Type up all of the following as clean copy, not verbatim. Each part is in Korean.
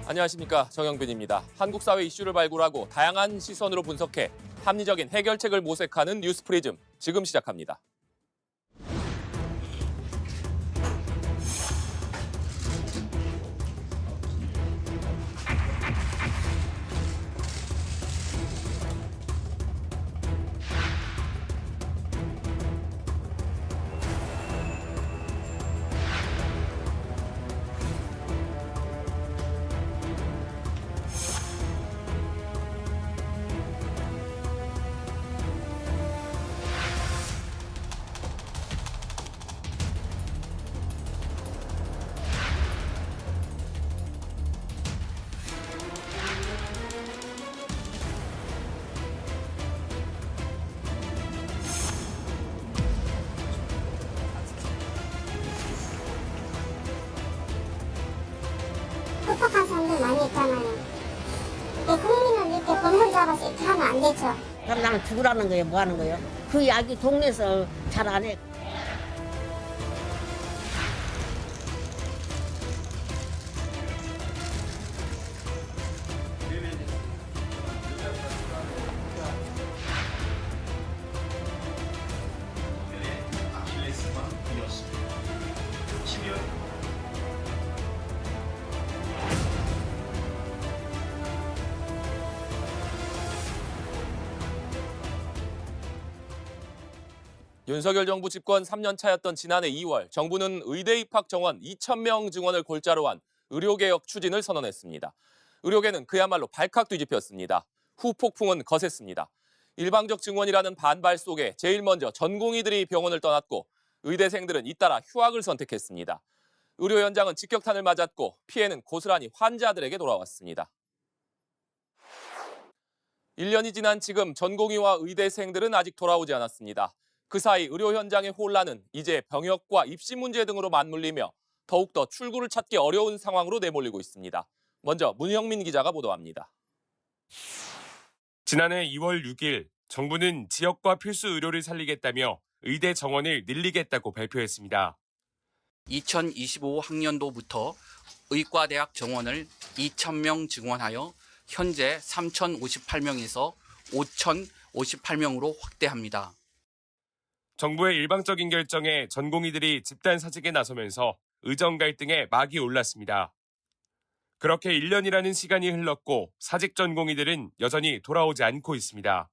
안녕하십니까, 정영빈입니다. 한국 사회 이슈를 발굴하고 다양한 시선으로 분석해 합리적인 해결책을 모색하는 뉴스프리즘, 지금 시작합니다. 똑똑한 사람들 많이 있잖아요. 근데 국민을 이렇게 법문 잡아서 이렇게 하면 안 되죠. 그럼 나는 죽으라는 거예요? 뭐 하는 거예요? 그 약이 동네에서 잘 안 해. 윤석열 정부 집권 3년 차였던 지난해 2월, 정부는 의대 입학 정원 2,000명 증원을 골자로 한 의료개혁 추진을 선언했습니다. 의료계는 그야말로 발칵 뒤집혔습니다. 후폭풍은 거셌습니다. 일방적 증원이라는 반발 속에 제일 먼저 전공의들이 병원을 떠났고 의대생들은 잇따라 휴학을 선택했습니다. 의료 현장은 직격탄을 맞았고 피해는 고스란히 환자들에게 돌아왔습니다. 1년이 지난 지금 전공의와 의대생들은 아직 돌아오지 않았습니다. 그 사이 의료 현장의 혼란은 이제 병역과 입시 문제 등으로 맞물리며 더욱더 출구를 찾기 어려운 상황으로 내몰리고 있습니다. 먼저 문형민 기자가 보도합니다. 지난해 2월 6일 정부는 지역과 필수 의료를 살리겠다며 의대 정원을 늘리겠다고 발표했습니다. 2025 학년도부터 의과대학 정원을 2,000명 증원하여 현재 3,058명에서 5,058명으로 확대합니다. 정부의 일방적인 결정에 전공의들이 집단 사직에 나서면서 의정 갈등에 막이 올랐습니다. 그렇게 1년이라는 시간이 흘렀고 사직 전공의들은 여전히 돌아오지 않고 있습니다.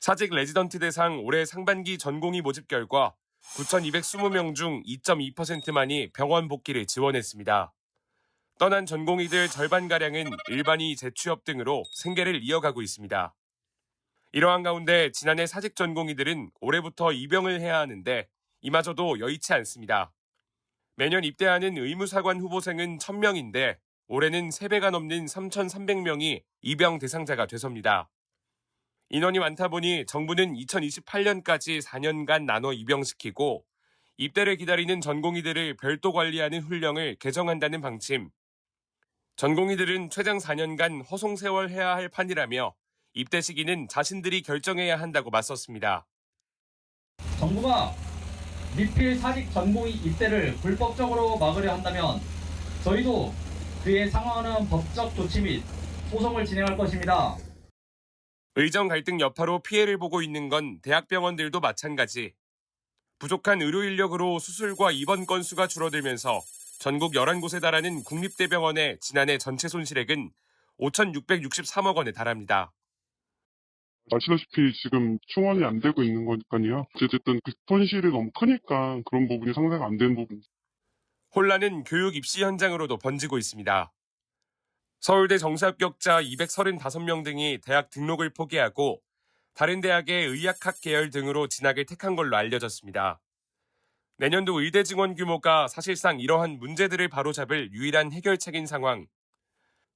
사직 레지던트 대상 올해 상반기 전공의 모집 결과 9,220명 중 2.2%만이 병원 복귀를 지원했습니다. 떠난 전공의들 절반가량은 일반의 재취업 등으로 생계를 이어가고 있습니다. 이러한 가운데 지난해 사직 전공의들은 올해부터 입영을 해야 하는데 이마저도 여의치 않습니다. 매년 입대하는 의무사관 후보생은 1,000명인데 올해는 3배가 넘는 3,300명이 입영 대상자가 돼섭니다. 인원이 많다 보니 정부는 2028년까지 4년간 나눠 입영시키고 입대를 기다리는 전공의들을 별도 관리하는 훈령을 개정한다는 방침. 전공의들은 최장 4년간 허송세월해야 할 판이라며 입대 시기는 자신들이 결정해야 한다고 맞섰습니다. 정부가 미필 사직 전공의 입대를 불법적으로 막으려 한다면 저희도 그에 상응하는 법적 조치 및 소송을 진행할 것입니다. 의정 갈등 여파로 피해를 보고 있는 건 대학병원들도 마찬가지. 부족한 의료 인력으로 수술과 입원 건수가 줄어들면서 전국 11곳에 달하는 국립대병원의 지난해 전체 손실액은 5,663억 원에 달합니다. 아시다시피 지금 충원이 안 되고 있는 거니까요. 어쨌든 그 손실이 너무 크니까 그런 부분이 상쇄가 안 되는 부분. 혼란은 교육 입시 현장으로도 번지고 있습니다. 서울대 정시합격자 235명 등이 대학 등록을 포기하고 다른 대학의 의학학 계열 등으로 진학을 택한 걸로 알려졌습니다. 내년도 의대 증원 규모가 사실상 이러한 문제들을 바로잡을 유일한 해결책인 상황.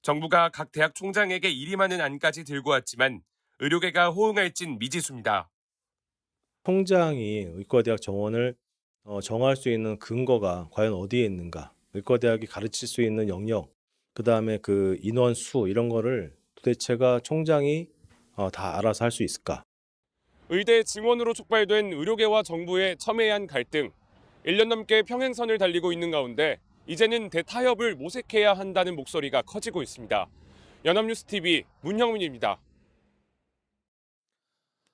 정부가 각 대학 총장에게 일임하는 안까지 들고 왔지만 의료계가 호응할진 미지수입니다. 총장이 의과대학 정원을 정할 수 있는 근거가 과연 어디에 있는가? 의과대학이 가르칠 수 있는 영역, 그다음에 그 인원 수 이런 거를 도대체가 총장이 다 알아서 할 수 있을까? 의대 증원으로 촉발된 의료계와 정부의 첨예한 갈등. 1년 넘게 평행선을 달리고 있는 가운데 이제는 대타협을 모색해야 한다는 목소리가 커지고 있습니다. 연합뉴스TV 문형민입니다.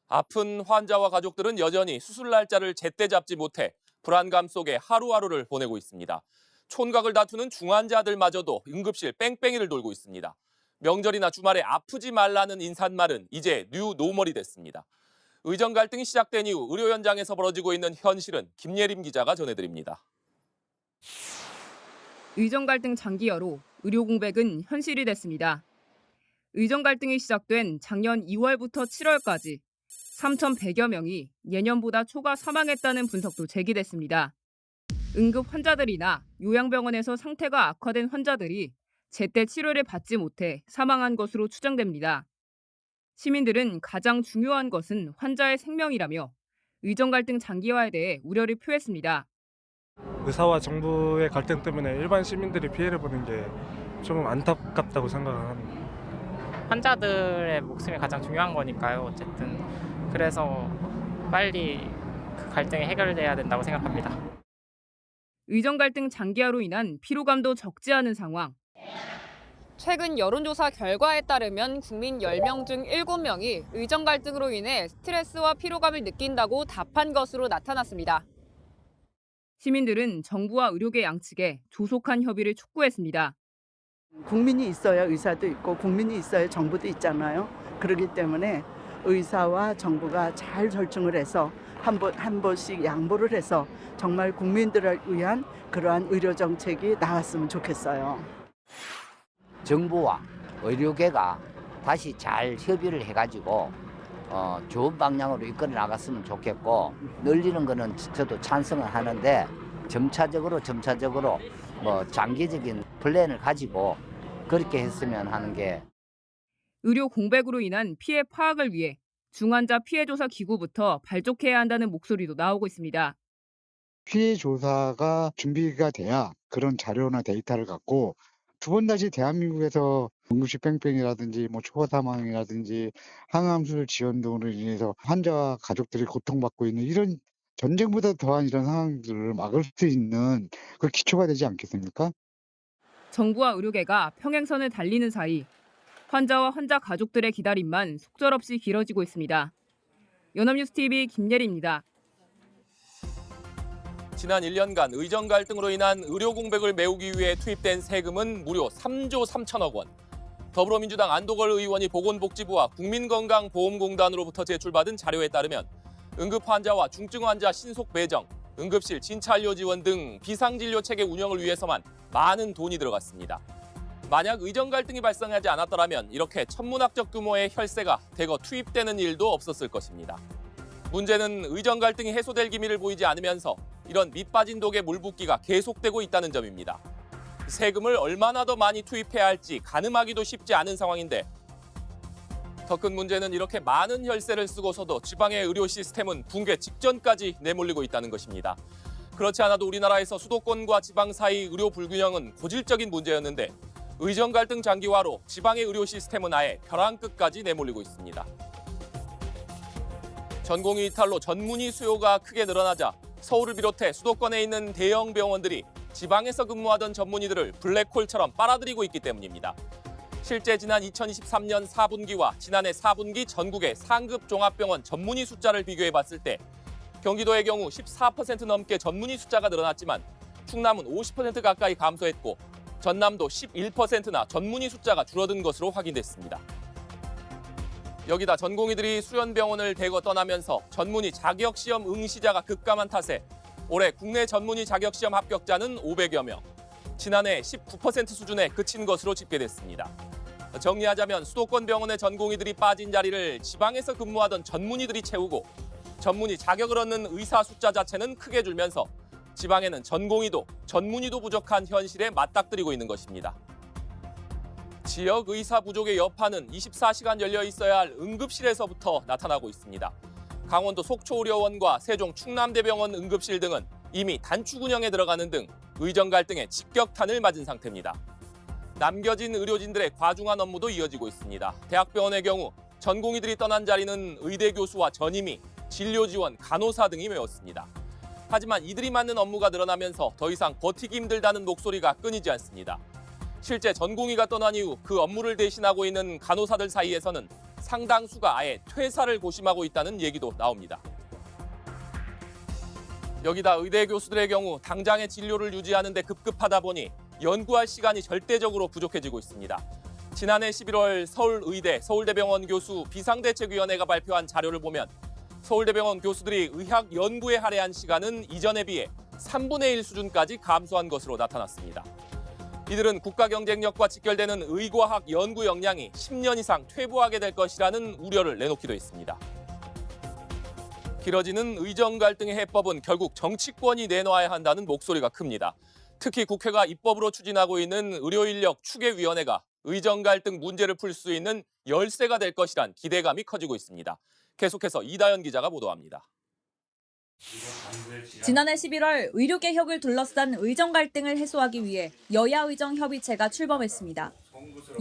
아픈 환자와 가족들은 여전히 수술 날짜를 제때 잡지 못해 불안감 속에 하루하루를 보내고 있습니다. 촌각을 다투는 중환자들마저도 응급실 뺑뺑이를 돌고 있습니다. 명절이나 주말에 아프지 말라는 인사말은 이제 뉴 노멀이 됐습니다. 의정 갈등이 시작된 이후 의료 현장에서 벌어지고 있는 현실은 김예림 기자가 전해드립니다. 의정 갈등 장기화로 의료 공백은 현실이 됐습니다. 의정 갈등이 시작된 작년 2월부터 7월까지 3,100여 명이 예년보다 초과 사망했다는 분석도 제기됐습니다. 응급 환자들이나 요양병원에서 상태가 악화된 환자들이 제때 치료를 받지 못해 사망한 것으로 추정됩니다. 시민들은 가장 중요한 것은 환자의 생명이라며 의정 갈등 장기화에 대해 우려를 표했습니다. 의사와 정부의 갈등 때문에 일반 시민들이 피해를 보는 게 좀 안타깝다고 생각합니다. 환자들의 목숨이 가장 중요한 거니까요. 어쨌든 그래서 빨리 그 갈등이 해결돼야 된다고 생각합니다. 의정 갈등 장기화로 인한 피로감도 적지 않은 상황. 최근 여론조사 결과에 따르면 국민 10명 중 7명이 의정 갈등으로 인해 스트레스와 피로감을 느낀다고 답한 것으로 나타났습니다. 시민들은 정부와 의료계 양측에 조속한 협의를 촉구했습니다. 국민이 있어야 의사도 있고 국민이 있어야 정부도 있잖아요. 그렇기 때문에 의사와 정부가 잘 절충을 해서 한 번씩 양보를 해서 정말 국민들을 위한 그러한 의료 정책이 나왔으면 좋겠어요. 정부와 의료계가 다시 잘 협의를 해가지고 좋은 방향으로 이끌어 나갔으면 좋겠고, 늘리는 거는 저도 찬성을 하는데 점차적으로 뭐 장기적인 플랜을 가지고 그렇게 했으면 하는 게. 의료 공백으로 인한 피해 파악을 위해 중환자 피해조사 기구부터 발족해야 한다는 목소리도 나오고 있습니다. 피해 조사가 준비가 돼야 그런 자료나 데이터를 갖고 두 번 다시 대한민국에서 응급실 뺑뺑이라든지 뭐 초과 사망이라든지 항암술 지원 등으로 인해서 환자와 가족들이 고통받고 있는 이런 전쟁보다 더한 이런 상황들을 막을 수 있는 그 기초가 되지 않겠습니까? 정부와 의료계가 평행선을 달리는 사이 환자와 환자 가족들의 기다림만 속절없이 길어지고 있습니다. 연합뉴스TV 김예리입니다. 지난 1년간 의정 갈등으로 인한 의료 공백을 메우기 위해 투입된 세금은 무려 3조 3천억 원. 더불어민주당 안도걸 의원이 보건복지부와 국민건강보험공단으로부터 제출받은 자료에 따르면 응급 환자와 중증 환자 신속 배정, 응급실 진찰료 지원 등 비상진료 체계 운영을 위해서만 많은 돈이 들어갔습니다. 만약 의정 갈등이 발생하지 않았더라면 이렇게 천문학적 규모의 혈세가 대거 투입되는 일도 없었을 것입니다. 문제는 의정 갈등이 해소될 기미를 보이지 않으면서 이런 밑빠진 독에 물 붓기가 계속되고 있다는 점입니다. 세금을 얼마나 더 많이 투입해야 할지 가늠하기도 쉽지 않은 상황인데, 더 큰 문제는 이렇게 많은 혈세를 쓰고서도 지방의 의료 시스템은 붕괴 직전까지 내몰리고 있다는 것입니다. 그렇지 않아도 우리나라에서 수도권과 지방 사이 의료 불균형은 고질적인 문제였는데, 의정 갈등 장기화로 지방의 의료 시스템은 아예 벼랑 끝까지 내몰리고 있습니다. 전공의 이탈로 전문의 수요가 크게 늘어나자 서울을 비롯해 수도권에 있는 대형 병원들이 지방에서 근무하던 전문의들을 블랙홀처럼 빨아들이고 있기 때문입니다. 실제 지난 2023년 4분기와 지난해 4분기 전국의 상급 종합병원 전문의 숫자를 비교해 봤을 때 경기도의 경우 14% 넘게 전문의 숫자가 늘어났지만 충남은 50% 가까이 감소했고 전남도 11%나 전문의 숫자가 줄어든 것으로 확인됐습니다. 여기다 전공의들이 수련병원을 대거 떠나면서 전문의 자격시험 응시자가 급감한 탓에 올해 국내 전문의 자격시험 합격자는 500여 명, 지난해 19% 수준에 그친 것으로 집계됐습니다. 정리하자면 수도권 병원의 전공의들이 빠진 자리를 지방에서 근무하던 전문의들이 채우고 전문의 자격을 얻는 의사 숫자 자체는 크게 줄면서 지방에는 전공의도 전문의도 부족한 현실에 맞닥뜨리고 있는 것입니다. 지역 의사 부족의 여파는 24시간 열려 있어야 할 응급실에서부터 나타나고 있습니다. 강원도 속초의료원과 세종 충남대병원 응급실 등은 이미 단축 운영에 들어가는 등 의정 갈등에 직격탄을 맞은 상태입니다. 남겨진 의료진들의 과중한 업무도 이어지고 있습니다. 대학병원의 경우 전공의들이 떠난 자리는 의대 교수와 전임의, 진료 지원, 간호사 등이 메웠습니다. 하지만 이들이 맡는 업무가 늘어나면서 더 이상 버티기 힘들다는 목소리가 끊이지 않습니다. 실제 전공의가 떠난 이후 그 업무를 대신하고 있는 간호사들 사이에서는 상당수가 아예 퇴사를 고심하고 있다는 얘기도 나옵니다. 여기다 의대 교수들의 경우 당장의 진료를 유지하는 데 급급하다 보니 연구할 시간이 절대적으로 부족해지고 있습니다. 지난해 11월 서울의대, 서울대병원 교수 비상대책위원회가 발표한 자료를 보면 서울대병원 교수들이 의학 연구에 할애한 시간은 이전에 비해 3분의 1 수준까지 감소한 것으로 나타났습니다. 이들은 국가 경쟁력과 직결되는 의과학 연구 역량이 10년 이상 퇴보하게 될 것이라는 우려를 내놓기도 했습니다. 길어지는 의정 갈등의 해법은 결국 정치권이 내놔야 한다는 목소리가 큽니다. 특히 국회가 입법으로 추진하고 있는 의료인력 추계위원회가 의정 갈등 문제를 풀 수 있는 열쇠가 될 것이란 기대감이 커지고 있습니다. 계속해서 이다연 기자가 보도합니다. 지난해 11월 의료개혁을 둘러싼 의정 갈등을 해소하기 위해 여야의정협의체가 출범했습니다.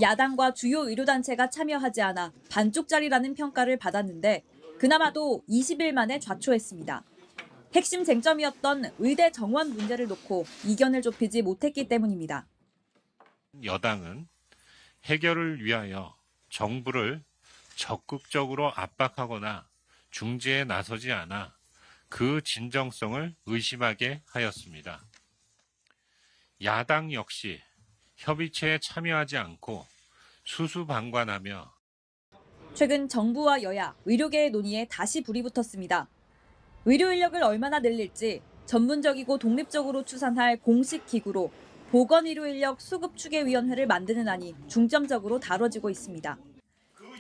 야당과 주요 의료단체가 참여하지 않아 반쪽짜리라는 평가를 받았는데 그나마도 20일 만에 좌초했습니다. 핵심 쟁점이었던 의대 정원 문제를 놓고 이견을 좁히지 못했기 때문입니다. 여당은 해결을 위하여 정부를 적극적으로 압박하거나 중재에 나서지 않아 그 진정성을 의심하게 하였습니다. 야당 역시 협의체에 참여하지 않고 수수방관하며 최근 정부와 여야, 의료계의 논의에 다시 불이 붙었습니다. 의료 인력을 얼마나 늘릴지 전문적이고 독립적으로 추산할 공식 기구로 보건의료인력 수급추계위원회를 만드는 안이 중점적으로 다뤄지고 있습니다.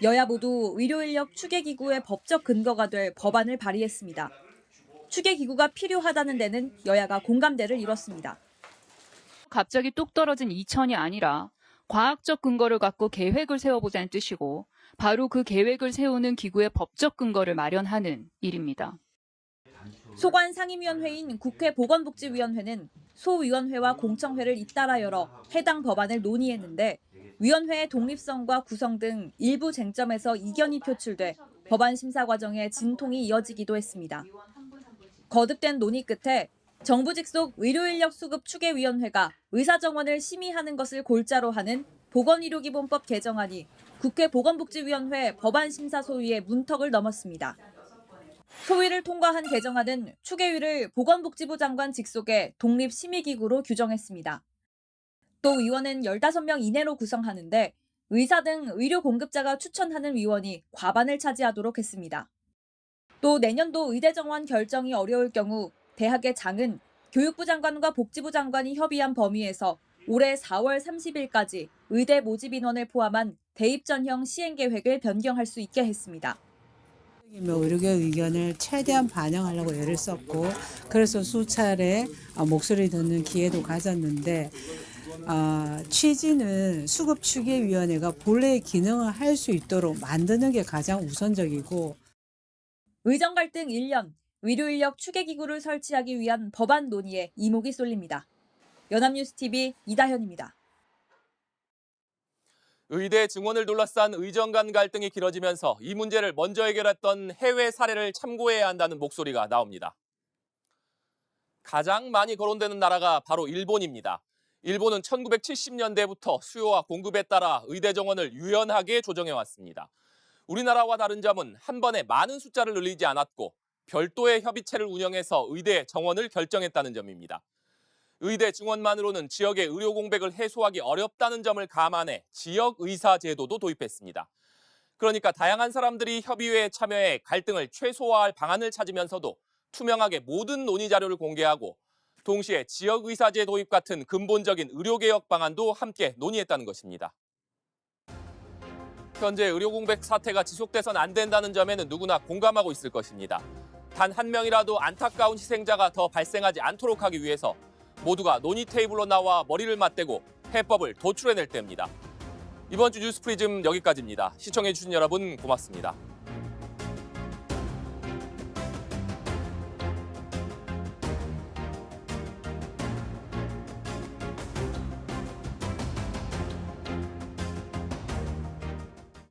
여야 모두 의료인력 추계기구의 법적 근거가 될 법안을 발의했습니다. 추계기구가 필요하다는 데는 여야가 공감대를 이뤘습니다. 갑자기 뚝 떨어진 2천이 아니라 과학적 근거를 갖고 계획을 세워보자는 뜻이고 바로 그 계획을 세우는 기구의 법적 근거를 마련하는 일입니다. 소관 상임위원회인 국회 보건복지위원회는 소위원회와 공청회를 잇따라 열어 해당 법안을 논의했는데 위원회의 독립성과 구성 등 일부 쟁점에서 이견이 표출돼 법안 심사 과정에 진통이 이어지기도 했습니다. 거듭된 논의 끝에 정부 직속 의료인력 수급 추계위원회가 의사정원을 심의하는 것을 골자로 하는 보건의료기본법 개정안이 국회 보건복지위원회 법안심사 소위의 문턱을 넘었습니다. 소위를 통과한 개정안은 추계위를 보건복지부 장관 직속의 독립심의기구로 규정했습니다. 또 위원은 15명 이내로 구성하는데 의사 등 의료 공급자가 추천하는 위원이 과반을 차지하도록 했습니다. 또 내년도 의대 정원 결정이 어려울 경우 대학의 장은 교육부 장관과 복지부 장관이 협의한 범위에서 올해 4월 30일까지 의대 모집 인원을 포함한 대입 전형 시행 계획을 변경할 수 있게 했습니다. 의료계 의견을 최대한 반영하려고 애를 썼고 그래서 수차례 목소리 듣는 기회도 가졌는데 취지는 수급추계위원회가 본래의 기능을 할 수 있도록 만드는 게 가장 우선적이고 의정 갈등 1년, 의료인력 추계기구를 설치하기 위한 법안 논의에 이목이 쏠립니다. 연합뉴스TV 이다현입니다. 의대 증원을 둘러싼 의정 간 갈등이 길어지면서 이 문제를 먼저 해결했던 해외 사례를 참고해야 한다는 목소리가 나옵니다. 가장 많이 거론되는 나라가 바로 일본입니다. 일본은 1970년대부터 수요와 공급에 따라 의대 정원을 유연하게 조정해왔습니다. 우리나라와 다른 점은 한 번에 많은 숫자를 늘리지 않았고 별도의 협의체를 운영해서 의대 정원을 결정했다는 점입니다. 의대 증원만으로는 지역의 의료 공백을 해소하기 어렵다는 점을 감안해 지역 의사 제도도 도입했습니다. 그러니까 다양한 사람들이 협의회에 참여해 갈등을 최소화할 방안을 찾으면서도 투명하게 모든 논의 자료를 공개하고 동시에 지역 의사제 도입 같은 근본적인 의료개혁 방안도 함께 논의했다는 것입니다. 현재 의료 공백 사태가 지속돼선 안 된다는 점에는 누구나 공감하고 있을 것입니다. 단 한 명이라도 안타까운 희생자가 더 발생하지 않도록 하기 위해서 모두가 논의 테이블로 나와 머리를 맞대고 해법을 도출해낼 때입니다. 이번 주 뉴스프리즘 여기까지입니다. 시청해주신 여러분 고맙습니다.